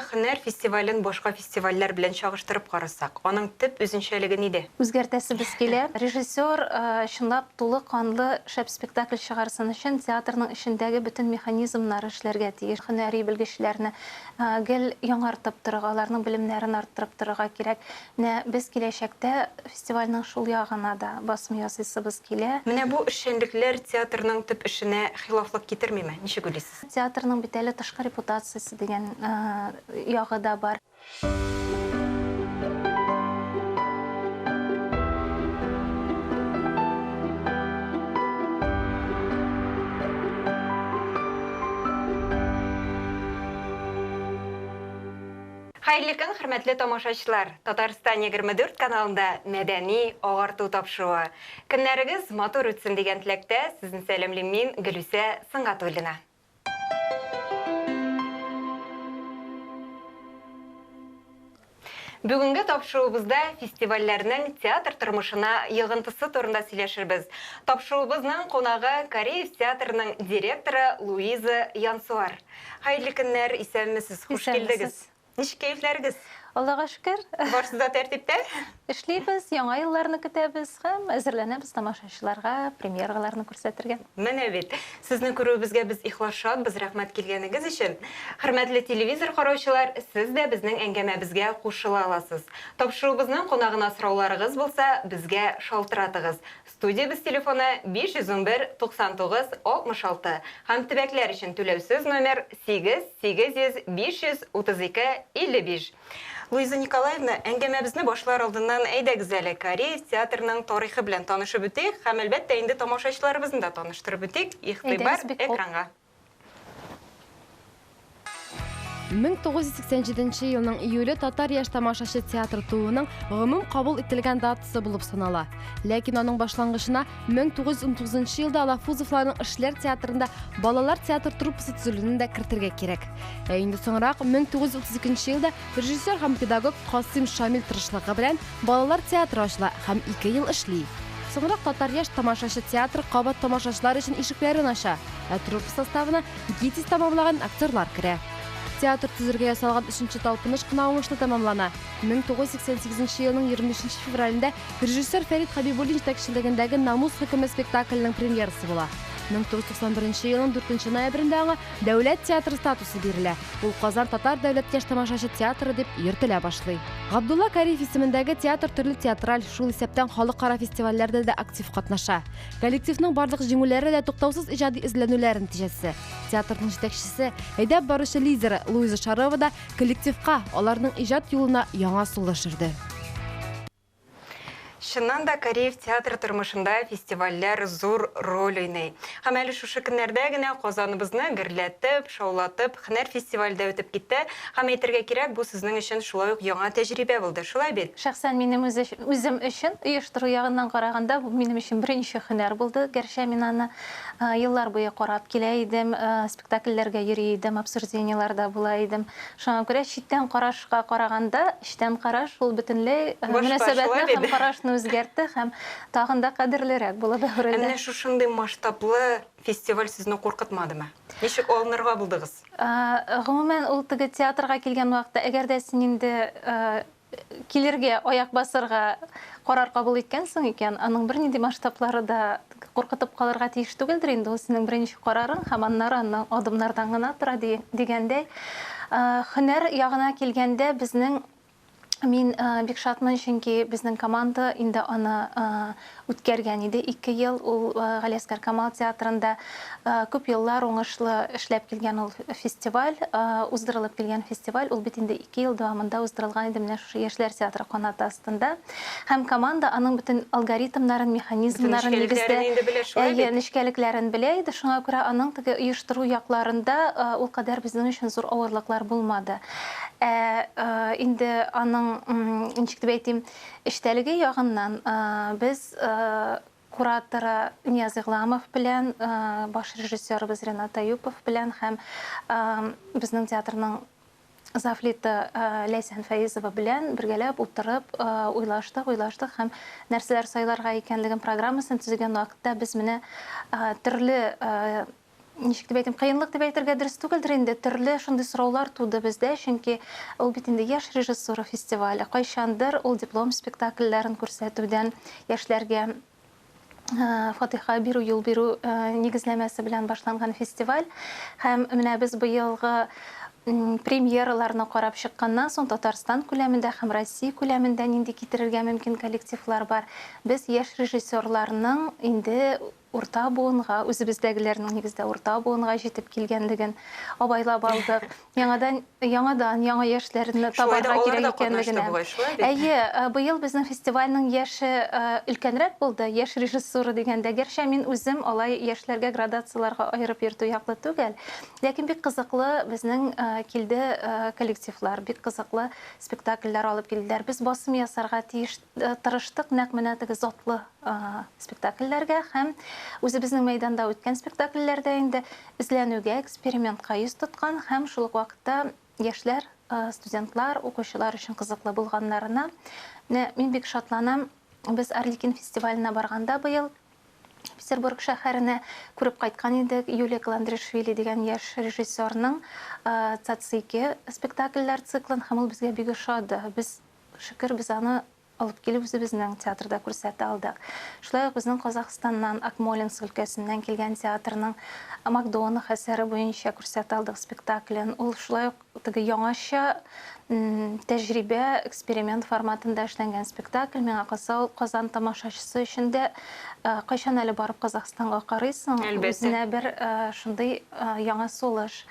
хөнәр фестивален башка фестивальләр белән чагыштырып карасак, аның төп үзенчәлеге нидә? Үзгәртәсебез килә. Режиссер чынлап тулы канлы шәп спектакль чыгарсын өчен театрның эчендәге бөтен механизмнар эшләргә тиеш. Һөнәри белгечләрне гел яңартып торырга, аларның белемнәрен арттырып торырга кирәк. Без киләчәктә фестивальнең шул ягына да басым ясыйсыбыз килә. Менә бу эшчәнлекләр театрның төп эшенә хилафлык китермиме? Ничек уйлыйсыз? Театрның бит әле тышкы репутациясе дигән ягы да бар. Хәерле көн, хөрмәтле тамашачылар. Татарстан 24 каналында мәдәни агарту тапшыруы. Көннәрегез матур үтсен дигән теләктә сезне сәламлыйм мин, Гөлүсә Сыңгатуллина. Бүгінгі тапшыруыбызда фестивальләрнең театр тормышына йыгынтысы турында сөйләшербез. Тапшыруыбызның қонағы Кореев театрының директоры Луиза Янсуар. Хәерле көннәр, исәнмесез, хуш килдегез. Ничек кәефләрегез? Аллага шөкер. Барсы да тәртиптә? Эшлибез, яңа елларны көтәбез һәм әзерләнәбез тамашачыларга премьераларны күрсәтергә. Менә бит, сезне күрүебезгә без ихлашабыз, рәхмәт килгәнегез өчен. Хөрмәтле телевизор караучылар, сез дә безнең әңгәмәбезгә кушыла аласыз. Тапшыруыбызның кунагына сорауларыгыз булса, безгә шалтыратыгыз. Студиябыз телефоны 511 99 66 һәм төбәкләр өчен түләүсез номер 800 532 55. Луиза Николаевна, әңгәмәбезне башлар алдыннан әйдәгез әле Кореев театрының тарихы белән танышып үтик, һәм әлбәттә инде тамашачыларыбызны да таныштырып үтик. Игътибар экранга. 1987 елның июле татар яшь тамашачы театр тууының гомум кабул ителгән датасы булып санала. Ләкин аның башлангычына 1919 елда Алафузовларның эшләр театрында балалар театр труппасы төзелүен дә кертергә кирәк. Инде соңрак 1932 елда режиссер һәм педагог Касым Шамил тырышлыгы белән балалар театры ачыла һәм 2 ел эшли. Соңрак татар яшь тамашачы театры кабат тамашачылар өчен ишекләрен ача, ә труппа составына ГИТИС тамамлаган актерлар керә. Театр төзергә ясалган 3нче талпыныш кына уңышлы тәмамлана. 1988 елның 23 февралендә режиссер Фәрит Хәбибуллин җитәкчелегендәге «Намус хөкеме» спектакленең премьерасы була. 1991 елның 4 ноябрендә аңа дәүләт театры статусы бирелә. Ул Казан татар дәүләт яшь тамашачы театры дип йөртелә башлый. Габдулла Кариев исемендәге театр төрле театраль, шул исәптән халыкара фестивальләрдә дә актив катнаша. Коллективның барлык җиңүләре дә туктаусыз иҗади эзләнүләр нәтиҗәсе. Театрның җитәкчесе, әйдәп баручы лидеры Луиза Шарова да коллективка, аларның иҗат юлына яңа сулыш җирде. Шуннан да Кореев театр тормышында фестивальләр зур роль уйный. Һәм әле шушы көннәрдә генә Казаныбызны гөрләтеп, шаулатып, һөнәр фестивальдә үтеп китте. Һәм әйтергә кирәк, бу сезнең өчен шулай ук яңа тәҗрибә булды. Шулай бит? Шәхсән минем үзем өчен оештыру ягыннан караганда бу минем өчен беренче һөнәр булды. Гәрчә мин аны еллар буе карап килә идем, спектакльләргә йөри идем, обсуждениеларда була идем. Шуңа күрә читтән карашка караганда, ичтән караш ул бөтенләй мөнәсәбәтне һәм карашны үзгәртте һәм тагын да кадерлерәк булып әверелде. Әнә шушындый масштаблы фестиваль сезне куркытмадымы? Ничек алынырга булдыгыз? Гомумән ул теге театрга килгән вакытта, әгәр дә син инде килергә, аяк басырга карар кабул иткәнсең икән, аның бернинди масштаблары да куркытып калырга тиеш түгелдер инде. Ул синең беренче карарың һәм аннары адымнардан гына тора дигәндәй. Һөнәр ягына килгәндә Мин бик шатмын, чөнки безнең команда инде аны үткәргән иде. 2 ел ул Галиәскәр Камал театрында күп еллар уңышлы эшләп килгән ул фестиваль, уздырылып килгән фестиваль. Ул бит инде 2 ел дәвамында уздырылган иде менә шушы яшьләр театры канаты астында. Һәм команда аның бөтен алгоритмнарын, механизмнарын нигездә нечкәлекләрен белә иде. Шуңа күрә аның теге оештыру якларында ул кадәр безнең өчен зур авырлыклар булмады. Инде аның ничек дип әйтим, эштәлеге ягыннан без кураторы Нияз Игламов белән, баш режиссерыбыз Ренат Аюпов белән һәм безнең театрның Зафлиты Ләйсән Фәйзова белән бергәләп утырып уйлаштык һәм нәрсәләр сайларга икәнлеген программасын төзегән вакытта без менә төрле ничек дип әйтим, кыйынлык дип әйтергә дөрес түгелдер инде. Төрле шундый сораулар туды бездә, чөнки ул бит инде яшь режиссура фестивале. Кайчандыр ул диплом спектакльләрен күрсәтүдән яшьләргә Фатиха бирү, юл бирү нигезләмәсе белән башланган фестиваль. Һәм менә без быелгы премьераларны карап чыкканнан соң Татарстан күләмендә һәм Россия күләмендә нинди китерергә мөмкин коллективлар бар. Без яшь режиссерларның инде урта буынга, үзебездәгеләрнең нигездә урта буынга җитеп килгәнлеген абайлап алдык. Яңадан яңа яшьләрне табарга кирәк икәнлегенә. Әйе, быел безнең фестивальнең яше өлкәнрәк булды, яшь режиссура дигәндә. Гәрчә мин үзем алай яшьләргә градацияларга аерып йөртү яклы түгел. Ләкин бик кызыклы безнең килде коллективлар, бик кызыклы спектакльләр алып килделәр. Без басым ясарга тырыштык нәкъ менә теге затлы спектакльләргә һәм үзебезнең мәйданда үткән спектакльләрдә инде эзләнүгә, экспериментка йөз тоткан һәм шул ук вакытта яшьләр, студентлар, укучылар өчен кызыклы булганнарына мин бик шатланам. Без Орликин фестиваленә барганда быел Петербург шәһәренә күреп кайткан идек. Юлия Каландришвили дигән яшь режиссерның «Цацики» спектакльләр циклын һәм ул безгә бик ошады. Без шөкер без аны алып килеп үзебезнең театрда күрсәтә алдык. Шулай ук безнең Казакъстаннан, Акмолинск өлкәсеннән килгән театрның Макдонах әсәре буенча күрсәтә алдык спектаклен. Ул шулай ук теге яңаша тәҗрибә, эксперимент форматында эшләнгән спектакль. Миңа калса, Казан тамашачысы өчен дә кайчан әле барып Казакъстанга карыйсың, үзенә бер шундый яңа сулыш.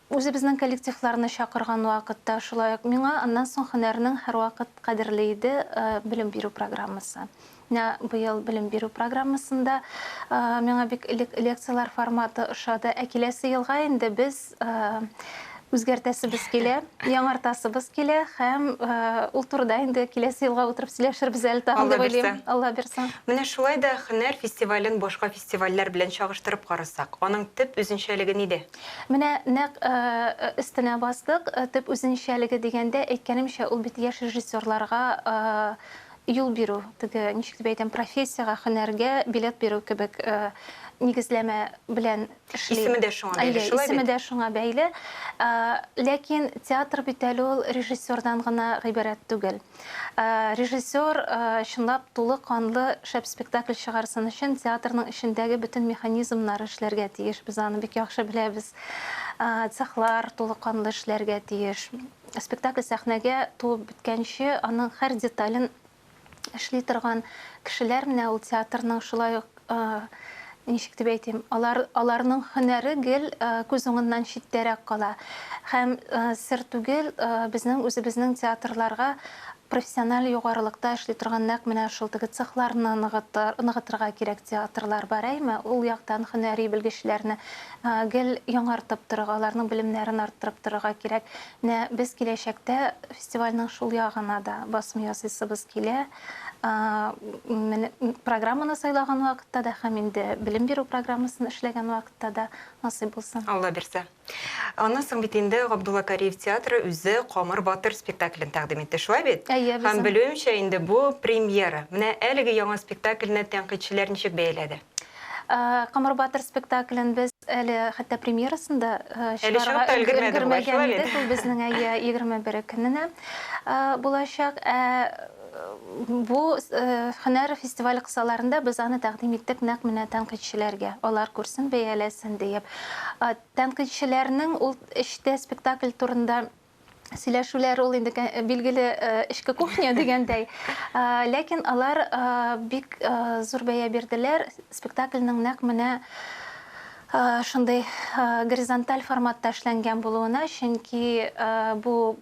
Үзебезнең коллективларны чакырган вакытта шулай ук миңа аннан соң һөнәрнең һәрвакыт кадерле иде белем бирү программасы. Быел белем бирү программасында миңа бик лекциялар форматы ошады. Киләсе елга инде без үзгәртәсебез килә, яңартасыбыз килә һәм ул турыда инде киләсе елга утырып сөйләшербез әле тагын дип уйлыйм. Алла бирсен. Менә шулай да һөнәр фестивален башка фестивальләр белән чагыштырып карасак, аның төп үзенчәлеге ниде? Менә нәкъ өстенә бастык. Төп үзенчәлеге дигәндә әйткәнемчә, ул бит яшь режиссерларга юл бирү, теге ничек дип әйтәм, профессиягә, һөнәргә билет бирү кебек нигезләмә белән эшли. Исеме дә шуңа бәйле, шулай бит? Исеме дә шуңа бәйле. Ләкин театр бит әле ул режиссердан гына гыйбарәт түгел. Режиссер чынлап тулы канлы шәп спектакль чыгарсын өчен театрның эчендәге бөтен механизмнар эшләргә тиеш. Без аны бик яхшы беләбез. Цехлар тулы канлы эшләргә тиеш. Спектакль сәхнәгә туып беткәнче аның һәр детален эшли торган кешеләр менә ул театрның шулай ук ничек дип әйтим, аларның һөнәре гел күз уңыннан читтәрәк кала. Һәм сер түгел, безнең үзебезнең театрларга профессиональ югарылыкта эшли торган нәкъ менә шул теге цехларны ныгытырга кирәк театрлар бар, әйме? Ул яктан һөнәри белгечләрне гел яңартып торырга, аларның белемнәрен арттырып торырга кирәк. Менә без киләчәктә фестивальнең шул ягына да басым ясыйсыбыз килә. Программаны сайлаган вакытта да һәм инде белем бирү программасын эшләгән вакытта да насыйп булсын. Алла бирсә. Аннан соң бит инде Габдулла Кариев театры үзе Камыр Батыр спектаклен тәкъдим итте, шулай бит? Һәм белүемчә инде бу премьера. Менә әлеге яңа спектакльне тәнкыйтьчеләр ничек бәяләде? Камыр Батыр спектаклен без әле хәтта премьерасында чыгарга өлгермәгән идек. Ул безнең 21 көненә булачак. Бу һөнәр фестиваль кысаларында без аны тәкъдим иттек нәкъ менә тәнкыйтьчеләргә. Алар күрсен, бәяләсен диеп. Тәнкыйтьчеләрнең ул эштә спектакль турында сөйләшүләре ул инде билгеле эшке кухня дигәндәй. Ләкин алар бик зур бәя бирделәр спектакльнең нәкъ менә шундый горизонталь форматта эшләнгән булуына, чөнки бу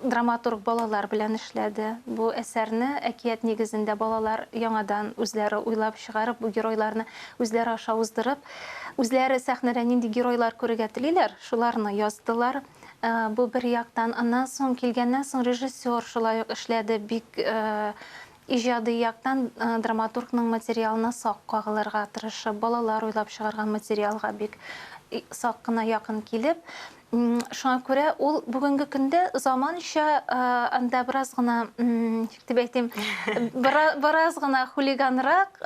драматург балалар белән эшләде. Бу әсәрне әкият нигезендә балалар яңадан үзләре уйлап чыгарып, бу геройларны үзләре аша уздырып, үзләре сәхнәдә нинди геройлар күрергә телиләр, шуларны яздылар. Бу бер яктан. Аннан соң килгәннән соң режиссер шулай ук эшләде, бик иҗади яктан драматургның материалына сак кагылырга тырышып, балалар уйлап чыгарган материалга бик сак кына якын килеп, шуңа күрә ул бүгенге көндә заманча анда бераз гына, дип әйтим, бераз гына хулиганрак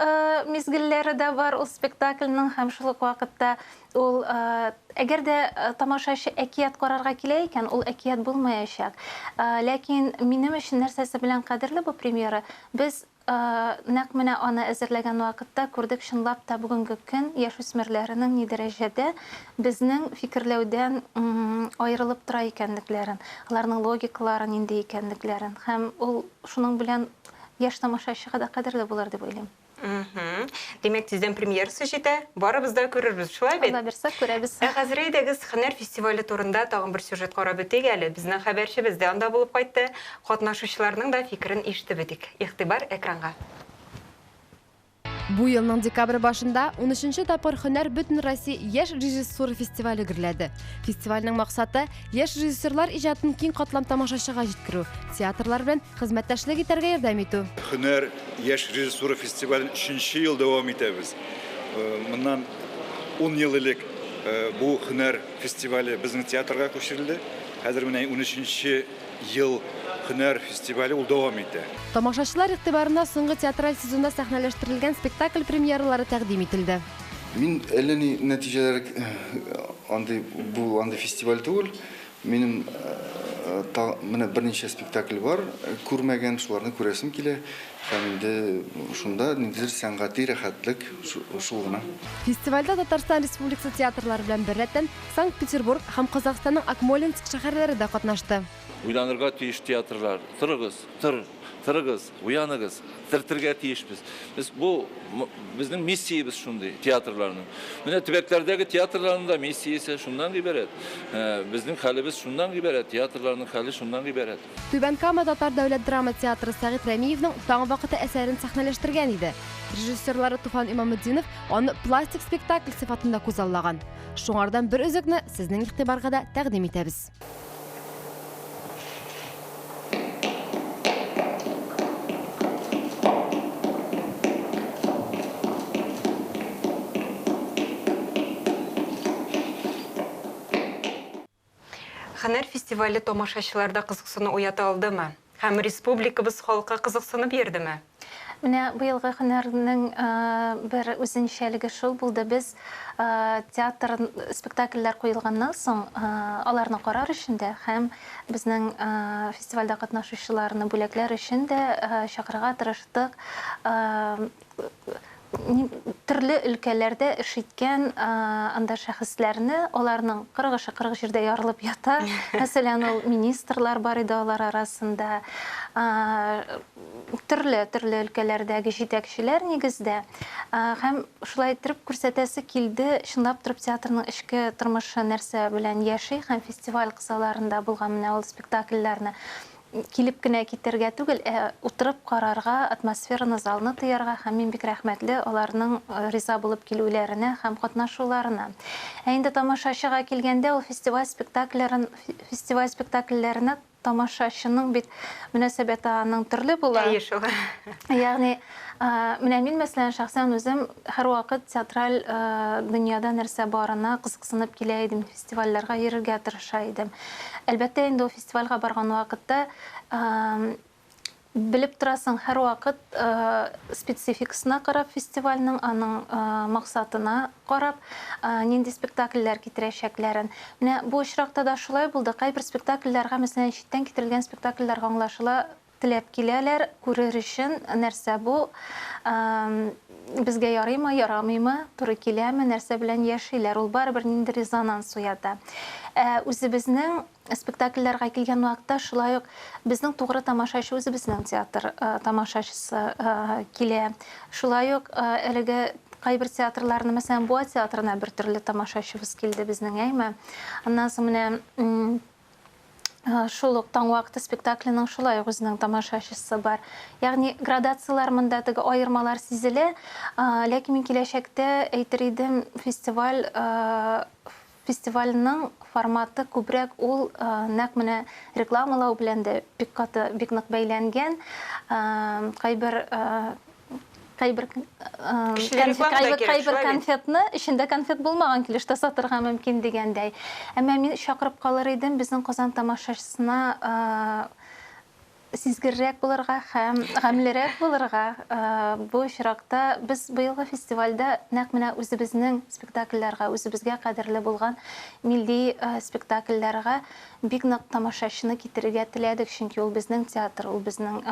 мизгелләре дә бар ул спектакльнең, һәм шул ук вакытта ул әгәр дә тамашачы әкият карарга килә икән, ул әкият булмаячак. Ләкин минем өчен нәрсәсе белән кадерле бу премьера, без нәкъ менә аны әзерләгән вакытта күрдек, чынлап та бүгенге көн яшүсмерләренең ни дәрәҗәдә безнең фикерләүдән аерылып тора икәнлекләрен, аларның логикалары нинди икәнлекләрен, һәм ул шуның белән яшь тамашачыга да кадерле булыр дип уйлыйм. Демәк, тиздән премьерасы җитә, барыбыз да күрербез, шулай бит? Алла берсә күрәбез. Хәзер әйдәгез, һөнәр фестивале турында тагын бер сюжет карап үтик әле. Безнең хәбәрчебез дә анда булып кайтты. Катнашучыларның да фикерен ишетеп үтик. Игътибар экранга. Бу елның декабрь башында 13-нче тапкыр Һөнәр бөтен Россия яшь режиссура фестивале гөрләде. Фестивальнең максаты яшь режиссерлар иҗатын киң катлам тамашачыга җиткерү, театрлар белән хезмәттәшлек итәргә ярдәм итү. Һөнәр яшь режиссура фестивален 3-нче ел дәвам итәбез. Моннан 10 ел элек бу Һөнәр фестивале безнең театрга күчерелде. Хәзер менә 13-нче ел Һөнәр фестивале ул дәвам итә. Тамашачылар игътибарына соңгы театраль сезонда сәхнәләштерелгән спектакль премьералары тәкъдим ителде. Мин әллә ни нәтиҗәләр андый фестиваль түгел. Минем менә берничә спектакль бар, күрмәгән, шуларны күрәсем килә. Һәм инде шунда ниндидер сәнгати рәхәтлек шул гына. Фестивальдә Татарстан Республикасы театрлары белән беррәттән Санкт-Петербург һәм Казахстанның Акмолинск шәһәрләре дә катнашты. Уйланырга тиеш театрлар. Тырыгыз, уяныгыз, тертергә тиешбез. Без бу безнең миссиябез шундый театрларның. Менә төбәкләрдәге театрларның да миссиясе шуннан гыйбарәт. Безнең хәлебез шуннан гыйбарәт, театрларның хәле шуннан гыйбарәт. Түбән Кама Татар дәүләт драма театры Сәгыйть Рәмиевнең таң вакыты әсәрен сәхнәләштергән иде. Режиссерлары Туфан Имаметдинов аны пластик спектакль сыйфатында күзаллаган. Шуңардан бер өзекне сезнең игътибарга да тәкъдим итәбез. Һөнәр фестивале тамашачыларда кызыксыну уята алдымы? Һәм республикабыз халкы кызыксынып йөрдеме? Менә быелгы һөнәрнең бер үзенчәлеге шул булды. Без театр спектакльләр куелганнан соң аларны карар өчен дә һәм безнең фестивальдә катнашучыларны бүләкләр өчен дә чакырырга тырыштык. Төрле өлкәләрдә эш иткән анда шәхесләрне, аларның 40 җирдә ярылып ята. Мәсәлән, ул министрлар бар иде алар арасында. Төрле өлкәләрдәге җитәкчеләр нигездә. Һәм шулай итеп күрсәтәсе килде, чынлап турып театрның эчке тормышы нәрсә белән яши, һәм фестиваль кысаларында булган менә ул спектакльләрне килеп кенә китәргә түгел, утырып карарга, атмосфераны, залны тоярга, һәм мин бик рәхмәтле аларның риза булып килүләренә һәм катнашуларына. Инде тамашачыга килгәндә, ул фестиваль спектакльләренә тамашачының бит мөнәсәбәте аның төрле була. Ягъни, менә мин мәсәлән шәхсән үзем һәр вакыт театраль дөньяда нәрсә барына кызыксынып килә идем, фестивальләргә йөрергә тырыша идем. Әлбәттә, инде ул фестивальгә барган вакытта белеп торасың һәр вакыт спецификасына карап фестивальнең, аның максатына карап, нинди спектакльләр китерәчәкләрен. Менә бу очракта да шулай булды. Кайбер спектакльләргә, мәсәлән, читтән китерелгән спектакльләргә аңлашыла теләп киләләр, күрер өчен нәрсә бу, безгә ярыймы, ярамыймы, туры киләме, нәрсә белән яшиләр. Ул барыбер нинди резонанс уята. Үзебезнең спектакльләргә килгән вакытта шулай ук безнең тугры тамашачы үзебезнең театр тамашачысы килә. Шулай ук әлеге кайбер театрларны, мәсәлән, Буа театрына бер төрле тамашачыбыз килде безнең, әйме. Аннан соң менә шул ук таң вакыты спектакленең шулай ук үзенең тамашачысы бар. Ягъни градациялар монда теге аермалар сизелә, ләкин мин киләчәктә әйтер идем, фестивальның форматы күбрәк ул нәкъ менә рекламалау белән дә бик нык бәйләнгән. Кайбер кайбер Кешеләр рекламада кирәк, кайбер шулай бит? конфетны ішінде конфет булмаган килештә сатырга мөмкин дигәндәй. Әмма мин чакырып калыр идем безнең Казан тамашачысына сизгеррәк булырга һәм гамлерәк булырга. Бу очракта без быелгы фестивальдә нәкъ менә үзебезнең спектакльләргә, үзебезгә кадерле булган милли спектакльләргә бик нык тамашачыны китерергә теләдек, чөнки ул безнең театр, ул безнең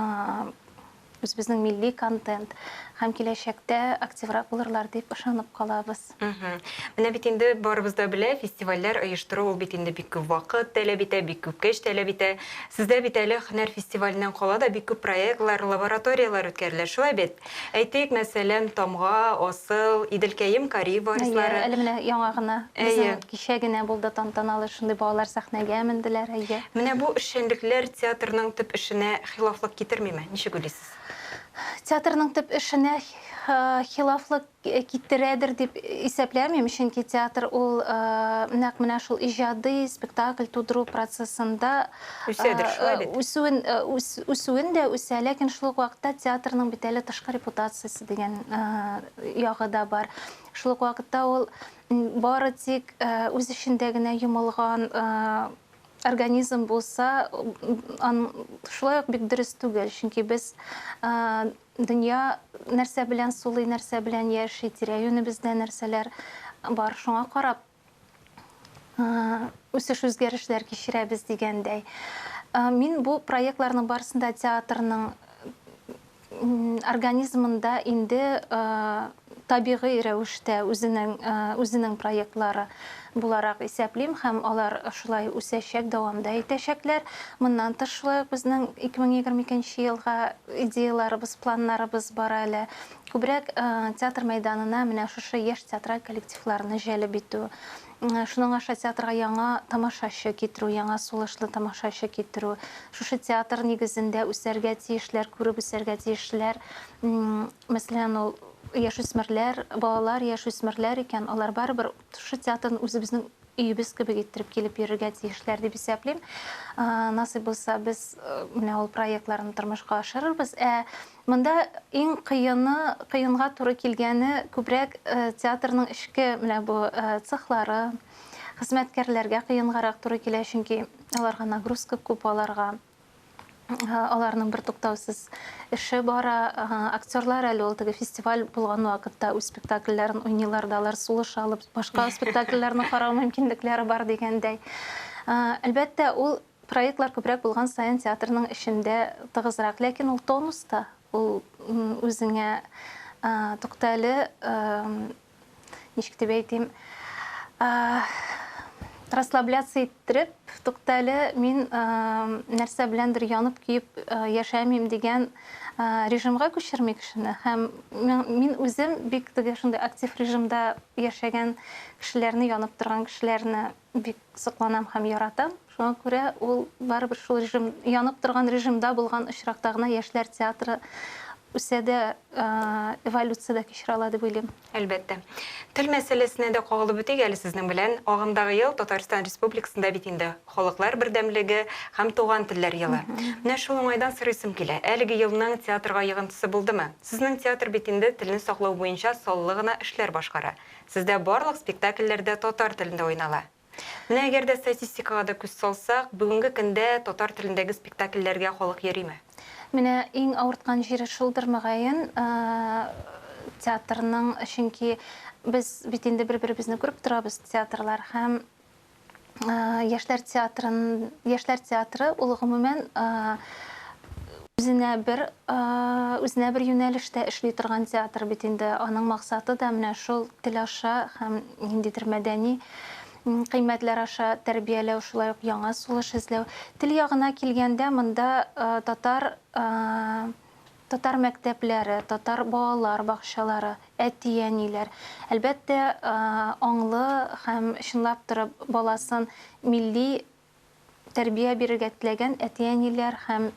үзебезнең милли контент һәм киләчәктә активрак булырлар дип ышанып калабыз. Менә бит инде барыбыз да белә, фестивальләр оештыру ул бит инде бик күп вакыт таләп итә, бик күп көч таләп итә. Сездә бит әле һөнәр фестиваленнән кала да бик күп проектлар, лабораториялар үткәрелә, шулай бит. Әйтик, мәсәлән, Тамга, Асыл, Иделкәем, Кари варислары. Әле менә яңа гына безнең кичә генә булды тантаналы шундый балалар сәхнәгә менделәр. Менә бу эшчәнлекләр театрның төп эшенә хилафлык китермиме? Ничек уйлыйсыз? Театрның төп эшенә хилафлык китерәдер дип исәпләмим, чөнки театр ул нәкъ менә шул иҗади спектакль тудыру процессында Үсәдер, шулай бит. үсүен дә үсә, ләкин шул ук вакытта театрның бит әле тышкы репутациясе дигән ягы да бар. Шул ук вакытта ул бары тик үз эчендә генә йомылган организм булса, шулай ук бик дөрес түгел, чөнки без дөнья нәрсә белән сулый, нәрсә белән яши, тирә-юнебездә нәрсәләр бар, шуңа карап үсеш үзгәрешләр кичерәбез дигәндәй. Мин бу проектларның барысында театрның организмында инде табигый рәвештә үзенең проектлары буларак исәплим һәм алар шулай үсәчәк, дәвамда итәчәкләр. Моннан тыш шулай безнең 2022 елга идеяларыбыз, планнарыбыз бар әле. Күбрәк театр мәйданына менә шушы яшь театраль коллективларны җәлеп итү. Шуның аша театрга яңа тамашачы китерү, яңа сулышлы тамашачы китерү. Шушы театр нигезендә үсәргә тиешләр, күреп үсәргә тиешләр. Мәсәлән, ул яшүсмерләр, балалар яшүсмерләр икән, алар барыбер шушы театрны үзебезнең өйебез кебек иттереп килеп йөрергә тиешләр дип исәплим. Насыйп булса, без менә ул проектларны тормышка ашырырбыз. Монда иң кыенга туры килгәне күбрәк театрның эчке менә бу цехлары, хезмәткәрләргә кыенгарак туры килә, чөнки аларга нагрузка күп, аларның бер туктаусыз эше бара. Актерлар әле ул теге фестиваль булган вакытта үз спектакльләрен уйныйлар да, алар сулыш алып, башка спектакльләрне карау мөмкинлекләре бар дигәндәй. Әлбәттә, ул проектлар күбрәк булган саен театрның эчендә тыгызрак, ләкин ул тонуста, ул үзеңә туктале, ничек дип әйтим, расслабляться иттереп, туктале, мин нәрсә беләндер янып киеп яшәмим дигән режимга күчерми кешене. Һәм мин үзем бик теге шундый актив режимда яшәгән кешеләрне, янып торган кешеләрне бик сокланам һәм яратам. Шуңа күрә ул барыбер шул режим, янып торган режимда булган очракта гына яшьләр театры үсәдә, эволюциядә кичерә ала дип уйлыйм. Әлбәттә. Тел мәсьәләсенә дә кагылып үтик әле сезнең белән. Агымдагы ел Татарстан Республикасында бит инде халыклар бердәмлеге һәм туган телләр елы. Менә шул уңайдан сорыйсым килә. Әлеге елның театрга йогынтысы булдымы? Сезнең театр бит инде телне саклау буенча саллы гына эшләр башкара. Сездә барлык спектакльләрдә татар телендә уйнала. Менә әгәр дә статистикага да күз салсак, бүгенге көндә татар телендәге спектакльләргә халык йөриме? Менә иң авырткан җире шулдыр мөгаен, театрның, чөнки без бит инде бер-беребезне күреп торабыз, театрлар һәм яшьләр театры ул гомумән үзенә бер юнәлештә эшли торган театр бит инде. Аның максаты да менә шул тел аша һәм ниндидер мәдәни кыйммәтләр аша тәрбияләү, шулай ук яңа сулыш эзләү. Тел ягына килгәндә, монда татар мәктәпләре, татар балалар бакчалары, әти-әниләр. Әлбәттә, аңлы һәм чынлап торып баласын милли тәрбия бирергә теләгән әти-әниләр һәм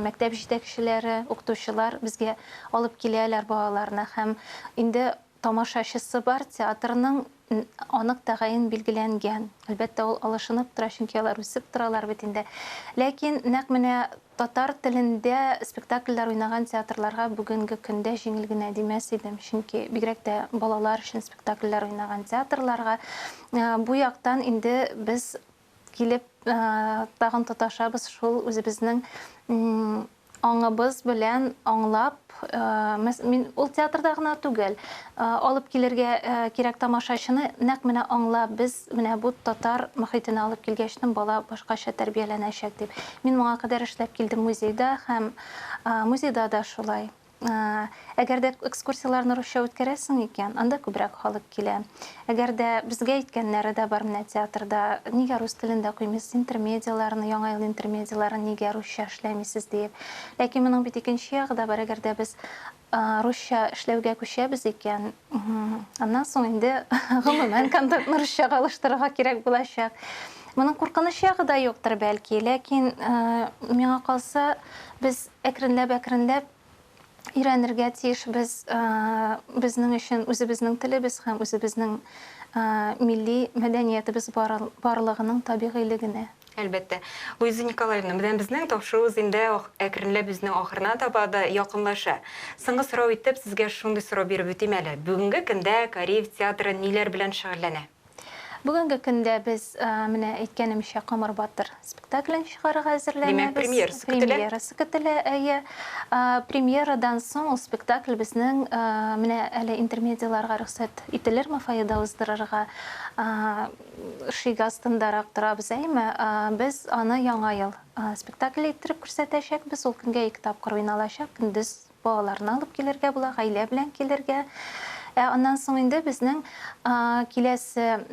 мәктәп җитәкчеләре, укытучылар безгә алып киләләр балаларны һәм инде тамашачысы бар, театрның анык тагын билгеләнгән. Әлбәттә, ул алышынып тора, чөнки алар үсеп торалар бит инде. Ләкин нәкъ менә татар телендә спектакльләр уйнаган театрларга бүгенге көндә җиңел генә димәс идем, чөнки бигрәк тә балалар өчен спектакльләр уйнаган театрларга бу яктан инде без килеп тагын тоташабыз шул үзебезнең аңыбыз белән аңлап, мин ул театрда гына түгел, алып килергә кирәк тамашачыны нәкъ менә аңлап, без менә бу татар мөхитенә алып килгәчнең бала башкача тәрбияләнәчәк дип. Мин моңа кадәр эшләп килдем музейда һәм музейда да шулай. Әгәр дә экскурсияларны русча үткәрәсең икән, анда күбрәк халык килә. Әгәр дә безгә әйткәннәре дә бар менә театрда, нигә рус телендә куймыйсыз интермедиаларны, яңа ел интермедиаларын нигә русча эшләмисез дип. Ләкин моның бит икенче ягы да бар, әгәр дә без русча эшләүгә күчәбез икән, аннан соң инде гомумән контактны русчага алыштырырга кирәк булачак. Моның куркыныч ягы да юктыр бәлки, ләкин миңа калса, без әкренләп өйрәнергә тиеш, без безнең өчен үзебезнең телебез һәм үзебезнең милли мәдәниятебез барлыгының табигыйлыгына. Әлбәттә. Луиза Николаевна, белән безнең тапшыруыбыз инде әкренләп безнең ахырына таба да якынлаша. Соңгы сорау итеп сезгә шундый сорау биреп үтим әле. Бүгенге көндә Кариев театры ниләр белән шөгыльләнә? Бүгенге көндә без менә әйткәнемчә Камыр Батыр спектаклен чыгарырга әзерләнәбез. Димәк, премьерасы көтелә? Премьерасы көтелә, әйе. Премьерадан соң ул спектакль безнең менә әле интермедиаларга рөхсәт ителерме файда уздырырга шик астындарак торабыз, әйме? Без аны яңа ел спектакль иттереп күрсәтәчәкбез. Ул көнгә 2 тапкыр уйналачак. Көндез балаларны алып килергә була, гаилә белән килергә. Аннан соң инде безнең киләсе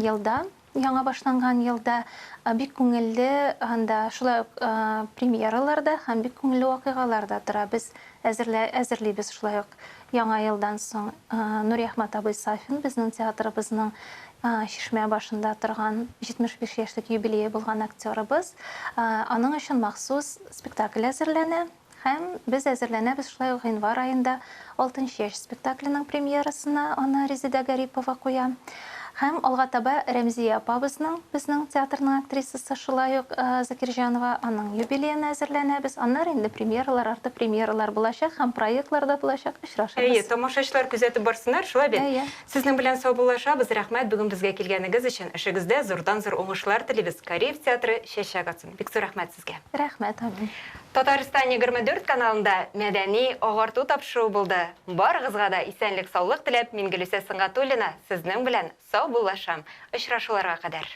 елда, яңа башланган елда бик күңелле, анда шулай премьераларда һәм бик күңелле вакыйгаларда тора. Без әзерлибез шулай ук яңа елдан соң Нурихмат абый Сафин, безнең театрыбызның Шишмә башында торган 75 яшьлек юбилее булган актерыбыз. Аның өчен махсус спектакль әзерләнә. Һәм без әзерләнәбез шулай ук январ айында 6 яшь спектакленең премьерасына аны Резеда Гарипова куя. Һәм алга таба Рәмзия апабызның, безнең театрның актрисасы шулай ук Закирҗанова, аның юбилеена әзерләнәбез. Аннары инде премьералар булачак һәм проектларда булачак, очрашабыз. Әйе, тамашачылар күзәтеп барсыннар, шулай бит. Сезнең белән саубуллашабыз. Рәхмәт бүгін безгә килгәнегез өчен. Эшегездә зурдан-зур уңышлар телибез. Кариев театры чәчәк атсын. Бик зур рәхмәт сезгә. Рәхмәт, амин. Татарстан 24 каналында мәдәни агарту тапшыру булды. Барыгызга да исәнлек, саулык теләп, мин Гөлүсә Сыңгатуллина сезнең белән сау булашам. Очрашуларга кадәр.